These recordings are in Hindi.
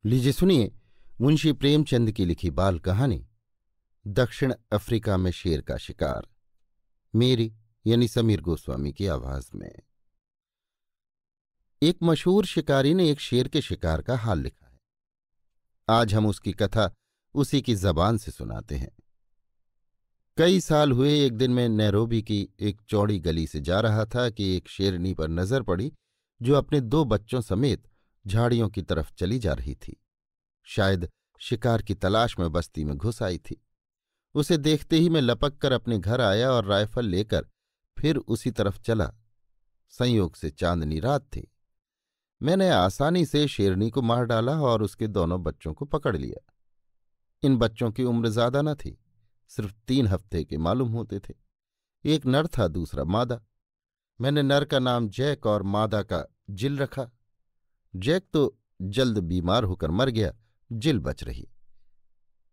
लीजिए सुनिए मुंशी प्रेमचंद की लिखी बाल कहानी दक्षिण अफ्रीका में शेर का शिकार। मेरी यानी समीर गोस्वामी की आवाज में। एक मशहूर शिकारी ने एक शेर के शिकार का हाल लिखा है। आज हम उसकी कथा उसी की जबान से सुनाते हैं। कई साल हुए, एक दिन मैं नैरोबी की एक चौड़ी गली से जा रहा था कि एक शेरनी पर नजर पड़ी जो अपने 2 बच्चों समेत झाड़ियों की तरफ चली जा रही थी। शायद शिकार की तलाश में बस्ती में घुस आई थी। उसे देखते ही मैं लपक कर अपने घर आया और राइफल लेकर फिर उसी तरफ चला। संयोग से चांदनी रात थी। मैंने आसानी से शेरनी को मार डाला और उसके दोनों बच्चों को पकड़ लिया। इन बच्चों की उम्र ज्यादा न थी, सिर्फ 3 हफ्ते के मालूम होते थे। एक नर था, दूसरा मादा। मैंने नर का नाम जैक और मादा का जिल रखा। जैक तो जल्द बीमार होकर मर गया, जिल बच रही।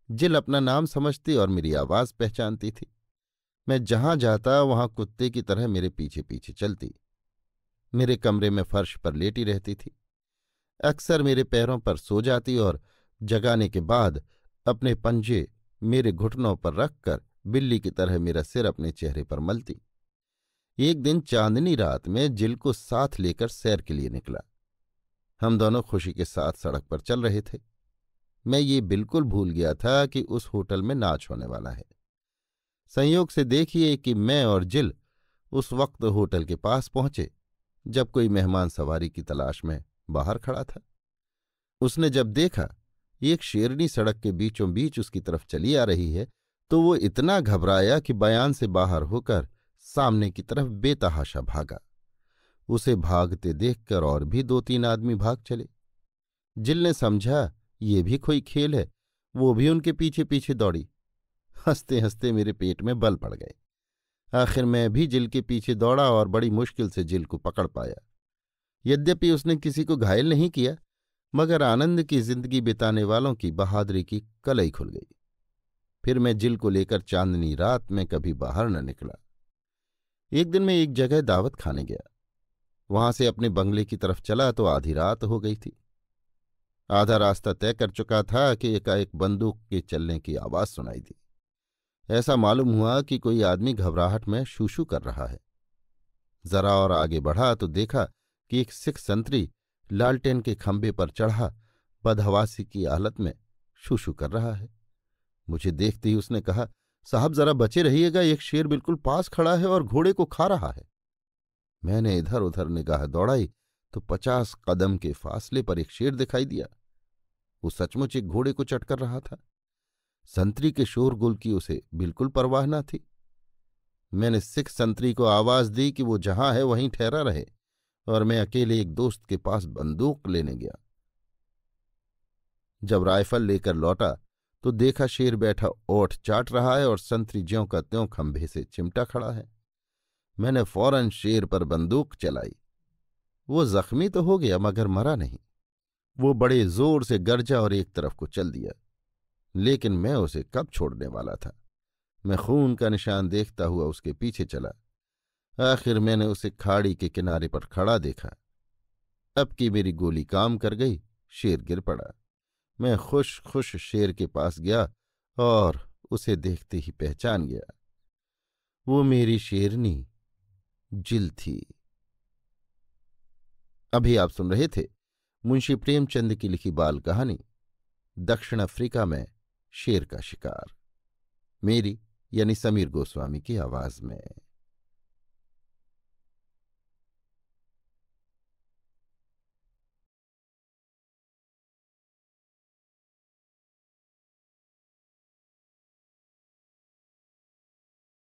जिल अपना नाम समझती और मेरी आवाज पहचानती थी। मैं जहां जाता वहां कुत्ते की तरह मेरे पीछे पीछे चलती। मेरे कमरे में फर्श पर लेटी रहती थी। अक्सर मेरे पैरों पर सो जाती और जगाने के बाद अपने पंजे मेरे घुटनों पर रखकर बिल्ली की तरह मेरा सिर अपने चेहरे पर मलती। एक दिन चांदनी रात में जिल को साथ लेकर सैर के लिए निकला। हम दोनों खुशी के साथ सड़क पर चल रहे थे। मैं ये बिल्कुल भूल गया था कि उस होटल में नाच होने वाला है। संयोग से देखिए कि मैं और जिल उस वक्त होटल के पास पहुंचे जब कोई मेहमान सवारी की तलाश में बाहर खड़ा था। उसने जब देखा एक शेरनी सड़क के बीचों बीच उसकी तरफ चली आ रही है तो वो इतना घबराया कि बयान से बाहर होकर सामने की तरफ बेतहाशा भागा। उसे भागते देखकर और भी 2-3 आदमी भाग चले। जिल ने समझा ये भी कोई खेल है, वो भी उनके पीछे पीछे दौड़ी। हंसते हंसते मेरे पेट में बल पड़ गए। आखिर मैं भी जिल के पीछे दौड़ा और बड़ी मुश्किल से जिल को पकड़ पाया। यद्यपि उसने किसी को घायल नहीं किया, मगर आनंद की जिंदगी बिताने वालों की बहादुरी की कलई खुल गई। फिर मैं जिल को लेकर चांदनी रात में कभी बाहर न निकला। एक दिन मैं एक जगह दावत खाने गया। वहां से अपने बंगले की तरफ चला तो आधी रात हो गई थी। आधा रास्ता तय कर चुका था कि एकाएक बंदूक के चलने की आवाज सुनाई दी। ऐसा मालूम हुआ कि कोई आदमी घबराहट में शूशू कर रहा है। जरा और आगे बढ़ा तो देखा कि एक सिख संतरी लालटेन के खंभे पर चढ़ा बदहवासी की हालत में शूशू कर रहा है। मुझे देखते ही उसने कहा, साहब जरा बचे रहिएगा, एक शेर बिल्कुल पास खड़ा है और घोड़े को खा रहा है। मैंने इधर उधर निगाह दौड़ाई तो 50 कदम के फासले पर एक शेर दिखाई दिया। वो सचमुच एक घोड़े को चटकर रहा था। संतरी के शोरगुल की उसे बिल्कुल परवाह न थी। मैंने सिख संतरी को आवाज दी कि वो जहां है वहीं ठहरा रहे और मैं अकेले एक दोस्त के पास बंदूक लेने गया। जब राइफल लेकर लौटा तो देखा शेर बैठा ओठ चाट रहा है और संतरी ज्यों का त्यों खंभे से चिमटा खड़ा है। मैंने फौरन शेर पर बंदूक चलाई। वो जख्मी तो हो गया मगर मरा नहीं। वो बड़े जोर से गरजा और एक तरफ को चल दिया, लेकिन मैं उसे कब छोड़ने वाला था। मैं खून का निशान देखता हुआ उसके पीछे चला। आखिर मैंने उसे खाड़ी के किनारे पर खड़ा देखा। अब की मेरी गोली काम कर गई। शेर गिर पड़ा। मैं खुश खुश शेर के पास गया और उसे देखते ही पहचान गया। वो मेरी शेरनी जिल थी। अभी आप सुन रहे थे मुंशी प्रेमचंद की लिखी बाल कहानी दक्षिण अफ्रीका में शेर का शिकार। मेरी यानी समीर गोस्वामी की आवाज में।